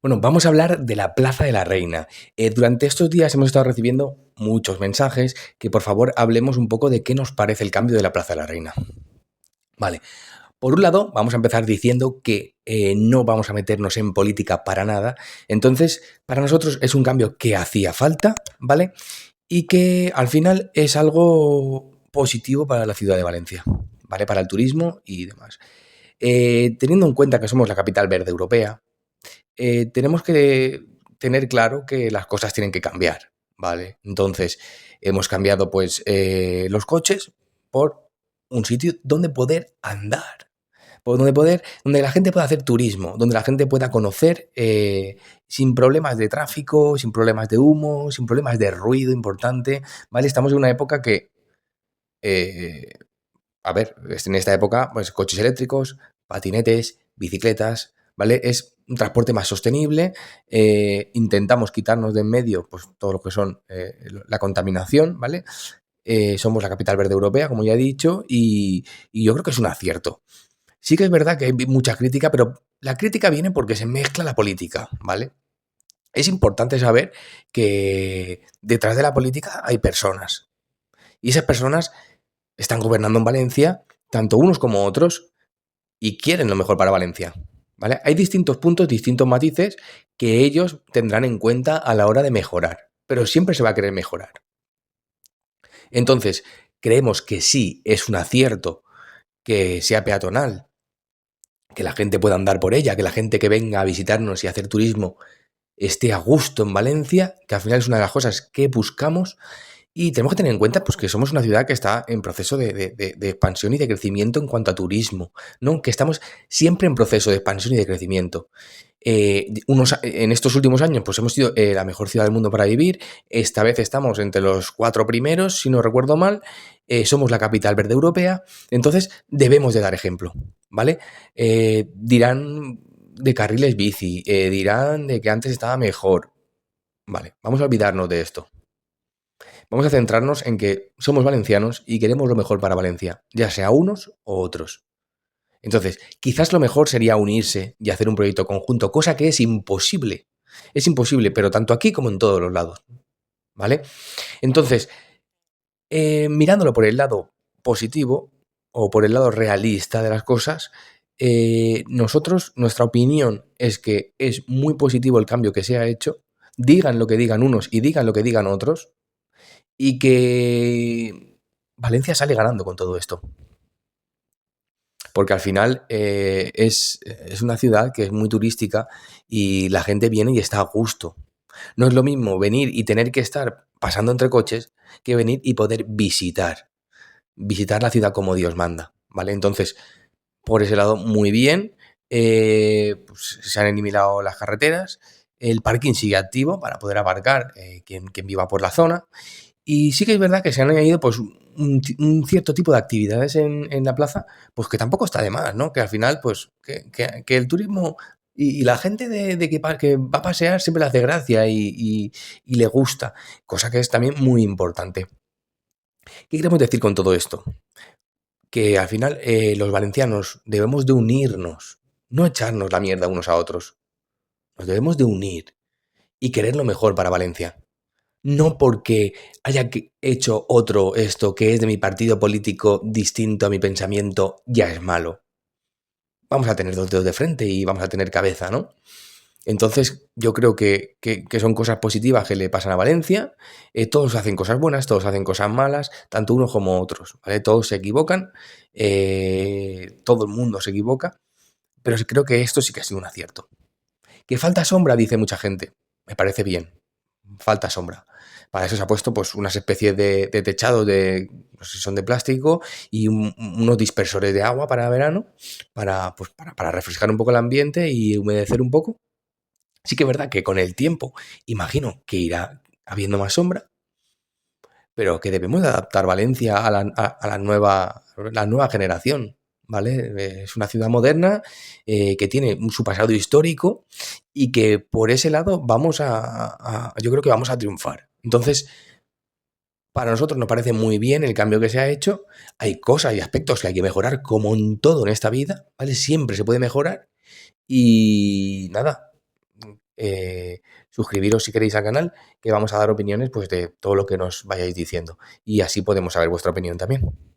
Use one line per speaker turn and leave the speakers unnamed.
Bueno, vamos a hablar de la Plaza de la Reina. Durante estos días hemos estado recibiendo muchos mensajes que por favor hablemos un poco de qué nos parece el cambio de la Plaza de la Reina. Vale, por un lado vamos a empezar diciendo que no vamos a meternos en política para nada. Entonces, para nosotros es un cambio que hacía falta, ¿vale? Y que al final es algo positivo para la ciudad de Valencia, ¿vale? Para el turismo y demás. Teniendo en cuenta que somos la capital verde europea, tenemos que tener claro que las cosas tienen que cambiar, ¿vale? Entonces, hemos cambiado pues los coches por un sitio donde poder andar, donde la gente pueda hacer turismo, donde la gente pueda conocer sin problemas de tráfico, sin problemas de humo, sin problemas de ruido importante, ¿vale? Estamos en una época que, eh, a ver, en esta época, pues coches eléctricos, patinetes, bicicletas, ¿vale? Es un transporte más sostenible. Intentamos quitarnos de en medio pues, todo lo que son la contaminación, ¿vale? Somos la capital verde europea, como ya he dicho, y yo creo que es un acierto. Sí que es verdad que hay mucha crítica, pero la crítica viene porque se mezcla la política, ¿vale? Es importante saber que detrás de la política hay personas. Y esas personas están gobernando en Valencia, tanto unos como otros, y quieren lo mejor para Valencia. ¿Vale? Hay distintos puntos, distintos matices que ellos tendrán en cuenta a la hora de mejorar, pero siempre se va a querer mejorar. Entonces, creemos que sí es un acierto que sea peatonal, que la gente pueda andar por ella, que la gente que venga a visitarnos y hacer turismo esté a gusto en Valencia, que al final es una de las cosas que buscamos. Y tenemos que tener en cuenta pues, que somos una ciudad que está en proceso de expansión y de crecimiento en cuanto a turismo, ¿no? Que estamos siempre en proceso de expansión y de crecimiento. En estos últimos años pues hemos sido la mejor ciudad del mundo para vivir. Esta vez estamos entre los 4 primeros, si no recuerdo mal. Somos la capital verde europea. Entonces debemos de dar ejemplo, ¿vale? Dirán de carriles bici, dirán de que antes estaba mejor. Vale, vamos a olvidarnos de esto. Vamos a centrarnos en que somos valencianos y queremos lo mejor para Valencia, ya sea unos o otros. Entonces, quizás lo mejor sería unirse y hacer un proyecto conjunto, cosa que es imposible. Es imposible, pero tanto aquí como en todos los lados. ¿Vale? Entonces, mirándolo por el lado positivo o por el lado realista de las cosas, nosotros, nuestra opinión es que es muy positivo el cambio que se ha hecho, digan lo que digan unos y digan lo que digan otros, y que Valencia sale ganando con todo esto. Porque al final es una ciudad que es muy turística y la gente viene y está a gusto. No es lo mismo venir y tener que estar pasando entre coches que venir y poder visitar la ciudad como Dios manda, ¿vale? Entonces, por ese lado, muy bien. Pues se han eliminado las carreteras, el parking sigue activo para poder aparcar quien viva por la zona. Y sí que es verdad que se han añadido pues un cierto tipo de actividades en la plaza, pues que tampoco está de más, ¿no? Que al final, pues, que el turismo y la gente que va a pasear siempre le hace gracia y le gusta, cosa que es también muy importante. ¿Qué queremos decir con todo esto? Que al final los valencianos debemos de unirnos, no echarnos la mierda unos a otros. Nos debemos de unir y querer lo mejor para Valencia. No porque haya hecho otro esto que es de mi partido político distinto a mi pensamiento, ya es malo. Vamos a tener dos dedos de frente y vamos a tener cabeza, ¿no? Entonces, yo creo que son cosas positivas que le pasan a Valencia. Todos hacen cosas buenas, todos hacen cosas malas, tanto unos como otros, ¿vale? Todos se equivocan, todo el mundo se equivoca, pero creo que esto sí que ha sido un acierto. ¿Que falta sombra? Dice mucha gente. Me parece bien. Falta sombra. Para eso se ha puesto pues unas especies de techados de, no sé si son de plástico y unos dispersores de agua para verano, para refrescar un poco el ambiente y humedecer un poco. Sí que es verdad que con el tiempo imagino que irá habiendo más sombra, pero que debemos de adaptar Valencia a la nueva generación, ¿vale? Es una ciudad moderna que tiene su pasado histórico y que por ese lado yo creo que vamos a triunfar. Entonces, para nosotros nos parece muy bien el cambio que se ha hecho. Hay cosas y aspectos que hay que mejorar, como en todo en esta vida, ¿vale? Siempre se puede mejorar. Y nada, suscribiros si queréis al canal, que vamos a dar opiniones pues de todo lo que nos vayáis diciendo. Y así podemos saber vuestra opinión también.